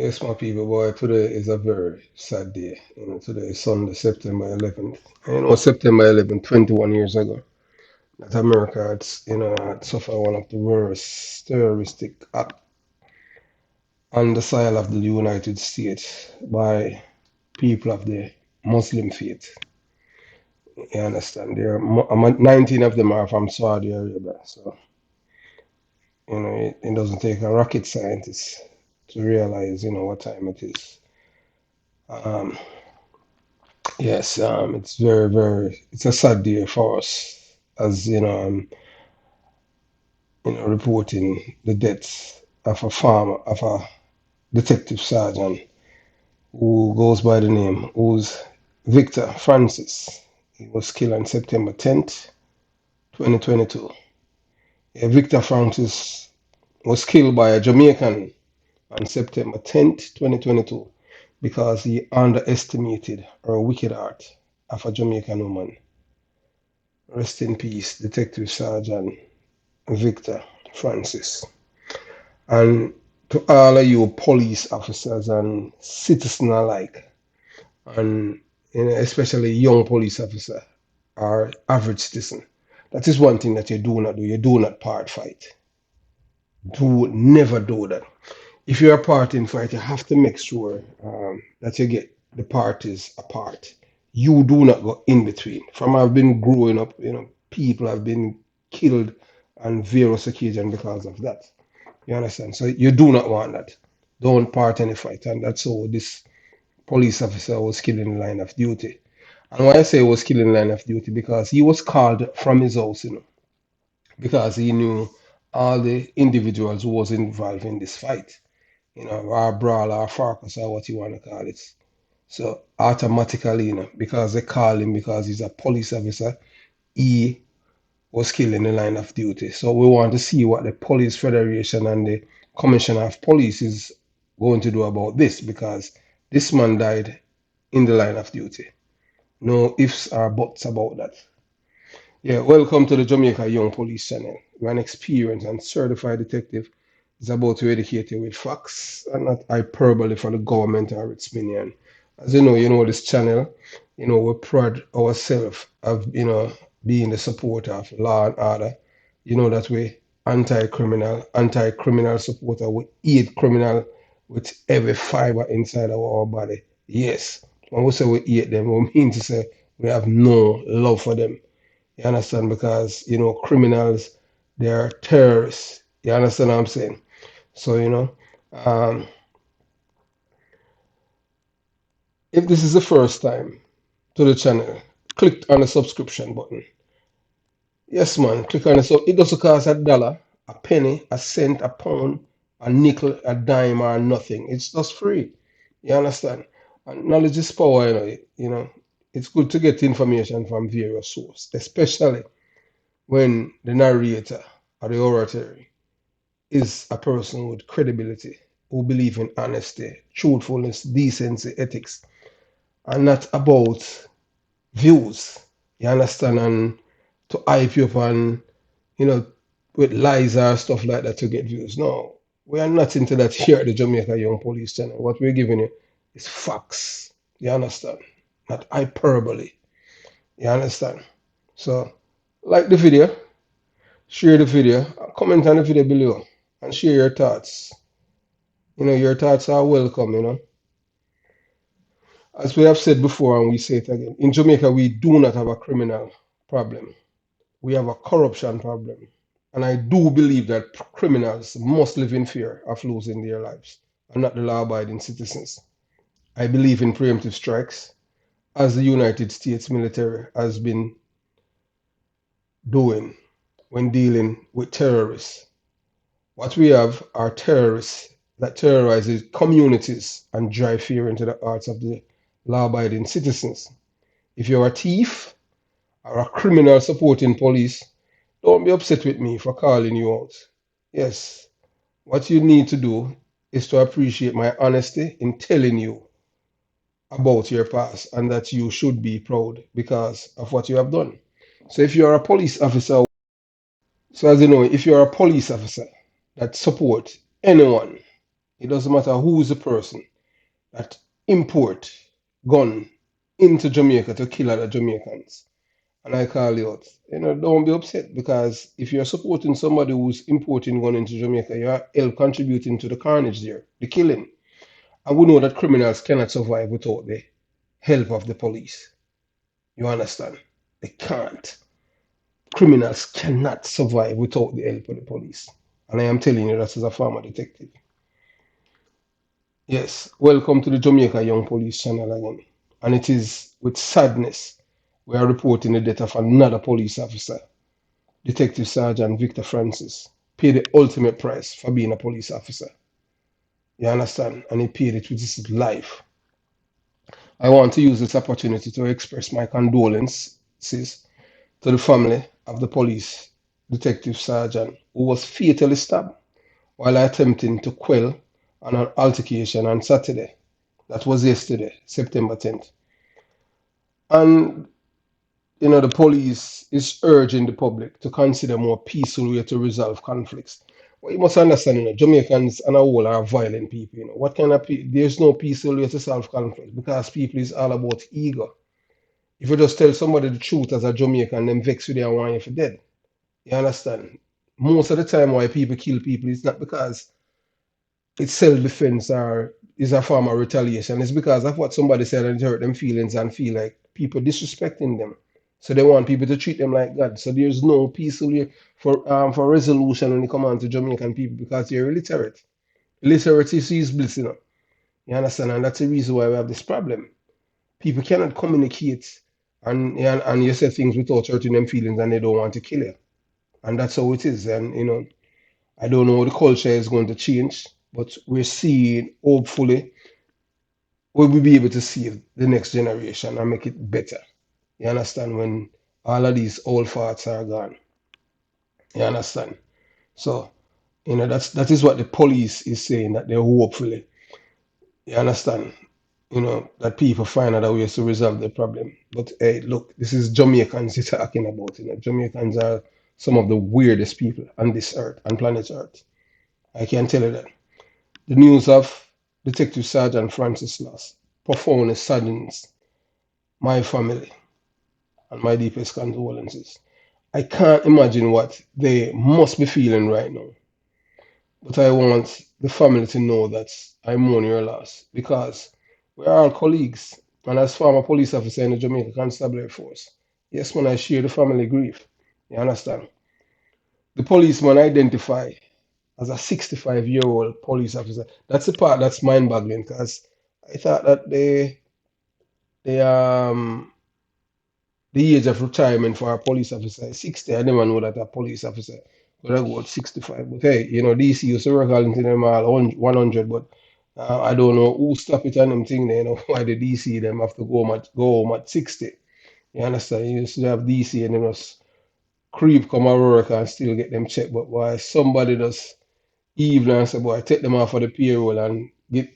Yes, my people, boy, today is a very sad day. Today is Sunday, September 11th. September 11th, 21 years ago, that America had suffered one of the worst terroristic act on the soil of the United States by people of the Muslim faith. You understand? 19 of them are from Saudi Arabia. So, it doesn't take a rocket scientist to realize, what time it is. Um, Yes, it's it's a sad day for us as reporting the death of a detective sergeant who goes by the name, who's Victor Francis. He was killed on September 10th, 2022. Yeah, Victor Francis was killed by a Jamaican on September 10th, 2022, because he underestimated her wicked heart of a Jamaican woman. Rest in peace, Detective Sergeant Victor Francis. And to all of you police officers and citizens alike, and especially young police officer or average citizen, that is one thing that you do not do. You do not part fight. Do never do that. If you're a part in fight, you have to make sure that you get the parties apart. You do not go in between. From I've been growing up, people have been killed on various occasions because of that. You understand? So you do not want that. Don't part any fight. And that's how this police officer was killed in the line of duty. And why I say he was killed in the line of duty, because he was called from his house, because he knew all the individuals who was involved in this fight, or brawl or fracas or what you want to call it. So automatically, because they call him because he's a police officer, he was killed in the line of duty. So we want to see what the Police Federation and the Commissioner of Police is going to do about this, because this man died in the line of duty. No ifs or buts about that. Yeah, welcome to the Jamaica Young Police Channel, where an experienced and certified detective is about to educate you with facts and not hyperbole for the government or its minion. As you know this channel, we pride ourselves of, being the supporter of law and order. You know that we anti-criminal supporter. We hate criminal with every fiber inside of our body. Yes, when we say we hate them, we mean to say we have no love for them. You understand? Because, criminals, they are terrorists. You understand what I'm saying? So, um, if this is the first time to the channel, click on the subscription button. Yes, man, click on it. So it doesn't cost a dollar, a penny, a cent, a pound, a nickel, a dime, or nothing. It's just free. You understand? And knowledge is power, It's good to get information from various sources, especially when the narrator or the orator is a person with credibility who believe in honesty, truthfulness, decency, ethics, and not about views. You understand? And to hype you up and, you know, with lies or stuff like that to get views. No, we are not into that here at the Jamaica Young Police Channel. What we're giving you is facts. You understand? Not hyperbole. You understand? So, like the video, share the video, comment on the video below, and share your thoughts. Your thoughts are welcome, As we have said before, and we say it again, in Jamaica, we do not have a criminal problem. We have a corruption problem. And I do believe that criminals must live in fear of losing their lives and not the law abiding citizens. I believe in preemptive strikes, as the United States military has been doing when dealing with terrorists. What we have are terrorists that terrorizes communities and drive fear into the hearts of the law-abiding citizens. If you're a thief or a criminal supporting police, don't be upset with me for calling you out. Yes, what you need to do is to appreciate my honesty in telling you about your past and that you should be proud because of what you have done. So if you're a police officer, so as you know, if you're a police officer that supports anyone It doesn't matter who is the person that import gun into Jamaica to kill other Jamaicans. And I call you out. Don't be upset because if you're supporting somebody who's importing gun into Jamaica, you're help contributing to the carnage there, the killing. And we know that criminals cannot survive without the help of the police. You understand? They can't. Criminals cannot survive without the help of the police. And I am telling you that as a former detective. Yes, welcome to the Jamaica Young Police channel again. And it is with sadness we are reporting the death of another police officer, Detective Sergeant Victor Francis. Paid the ultimate price for being a police officer. You understand? And he paid it with his life. I want to use this opportunity to express my condolences to the family of the police detective sergeant who was fatally stabbed while attempting to quell an altercation on Saturday. That was yesterday, September 10th. And the police is urging the public to consider more peaceful way to resolve conflicts. Well, you must understand, Jamaicans and a whole are violent people. What kind of there's no peaceful way to solve conflict because people is all about ego. If you just tell somebody the truth as a Jamaican, them vex with you and want you for dead. You understand? Most of the time why people kill people is not because it's self-defense or is a form of retaliation. It's because of what somebody said and it hurt them feelings and feel like people disrespecting them. So they want people to treat them like God. So there's no peaceful way for resolution when it comes on to Jamaican people because they're illiterate. Illiteracy is bliss, You understand? And that's the reason why we have this problem. People cannot communicate and you say things without hurting them feelings and they don't want to kill you. And that's how it is. And I don't know how the culture is going to change, but we're seeing, hopefully, we will be able to see the next generation and make it better. You understand? When all of these old farts are gone. You understand? So, that is what the police is saying, that they're hopefully, you understand? That people find other ways to resolve the problem. But hey, look, this is Jamaicans you're talking about. Jamaicans are some of the weirdest people on this earth, on planet Earth. I can tell you that. The news of Detective Sergeant Francis loss profoundly saddens my family and my deepest condolences. I can't imagine what they must be feeling right now, but I want the family to know that I mourn your loss because we're all colleagues. And as former police officer in the Jamaica Constabulary Force, yes, man, I share the family grief. You understand? The policeman identified as a 65-year-old police officer. That's the part that's mind-boggling because I thought that the the age of retirement for a police officer is 60. I never know that a police officer could have got 65. But hey, DC used to work out into them all 100, but I don't know who stop it on them thing there, why the DC them have to go home at 60. You understand? You used to have DC and then just creep come and work and still get them checked. But why somebody does even and say, boy, take them off of the payroll and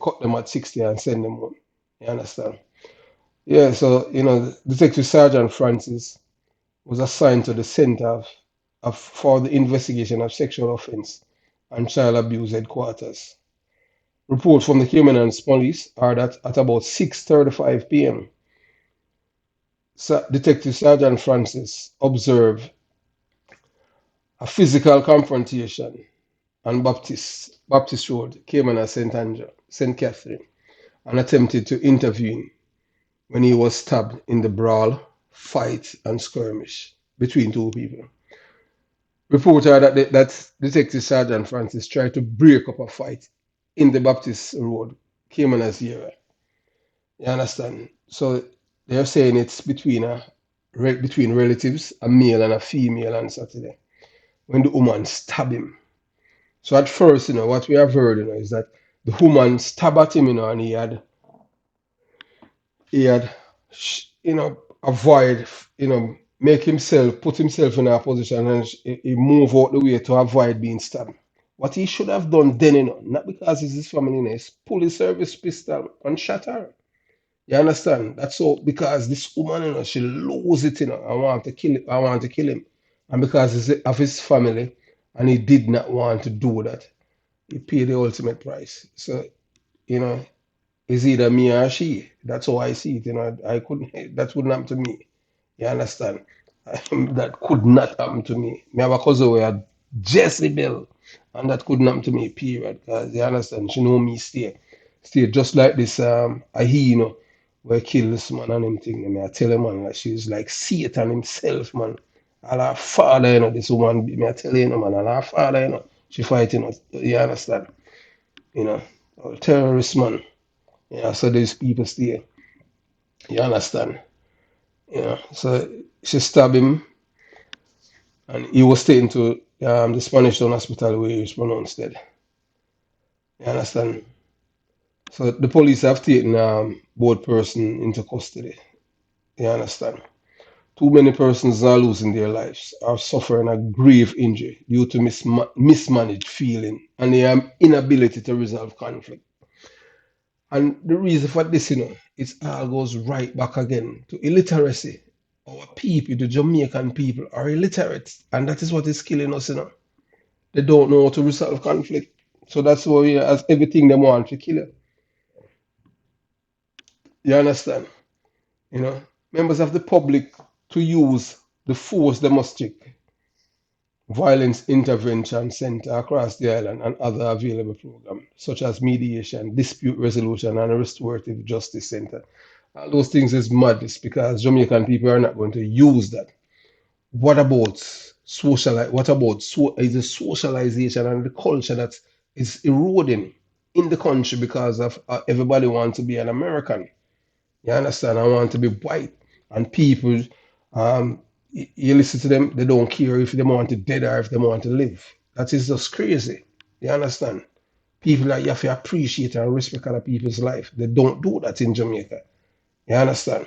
cut them at 60 and send them home. You understand? Yeah, so Detective Sergeant Francis was assigned to the Center for the Investigation of Sexual Offense and Child Abuse Headquarters. Reports from the Cayman's police are that at about 6:35 p.m., Detective Sergeant Francis observed a physical confrontation on Baptist Road, Cayman and St. Catherine, and attempted to intervene when he was stabbed in the brawl, fight, and skirmish between two people. Reports are that Detective Sergeant Francis tried to break up a fight in the Baptist Road, Caymanas area. You understand? So they're saying it's between relatives, a male and a female on Saturday, when the woman stabbed him. So at first, what we have heard, is that the woman stabbed at him, and he had avoid, make himself, put himself in a position and he move out the way to avoid being stabbed. What he should have done then, not because it's his family, is pull his service pistol and shot her. You understand? That's all because this woman, she lose it, I want to kill him. I want to kill him. And because of his family, and he did not want to do that. He paid the ultimate price. So, you know, it's either me or she. That's how I see it. I couldn't, that wouldn't happen to me. You understand? That could not happen to me. Me have a cousin who had Jezebel, and that couldn't happen to me, period. Because you understand, she know me stay just like this. I hear, where kill this man and him thing. Me I tell him, man, like she's like Satan himself, man. And her father, this woman, me I tell you, man, and her father, she fighting us. You understand? You know, terrorist man. Yeah, so these people stay. You understand? So she stabbed him, and he was taken to the Spanish Town Hospital where he was pronounced dead. You understand? So the police have taken both person into custody. You understand? Too many persons are losing their lives, are suffering a grave injury due to mismanaged feeling and their inability to resolve conflict. And the reason for this, it all goes right back again to illiteracy. Our people, the Jamaican people, are illiterate, and that is what is killing us. They don't know how to resolve conflict. So that's why as everything they want to kill you. You understand? Members of the public to use the force domestic violence intervention center across the island and other available programs such as mediation, dispute resolution, and restorative justice center. All those things is madness because Jamaican people are not going to use that. What about What about is the socialization and the culture that is eroding in the country because of everybody wants to be an American? You understand? I want to be white, and people, you listen to them, they don't care if they want to dead or if they want to live. That is just crazy. You understand? People that you have to appreciate and respect other people's life. They don't do that in Jamaica. You understand?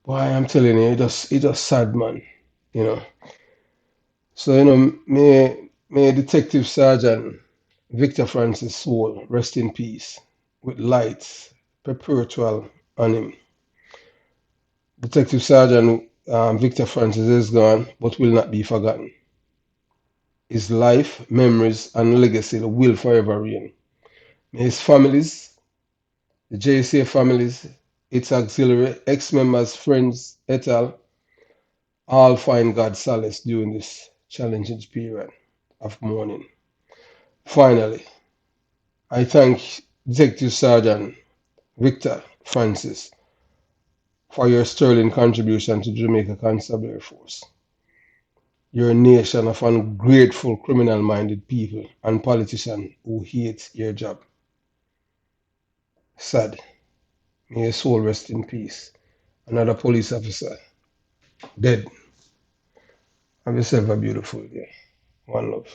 Boy, I'm telling you, it just sad, man. You know. So may Detective Sergeant Victor Francis soul rest in peace, with lights perpetual on him. Detective Sergeant Victor Francis is gone, but will not be forgotten. His life, memories, and legacy will forever reign. May his families, the JCA families, its auxiliary, ex-members, friends, et al., all find God's solace during this challenging period of mourning. Finally, I thank Detective Sergeant Victor Francis for your sterling contribution to Jamaica Constabulary Force. You're a nation of ungrateful, criminal minded people and politicians who hate your job. Sad. May your soul rest in peace. Another police officer dead. Have yourself a beautiful day. One love.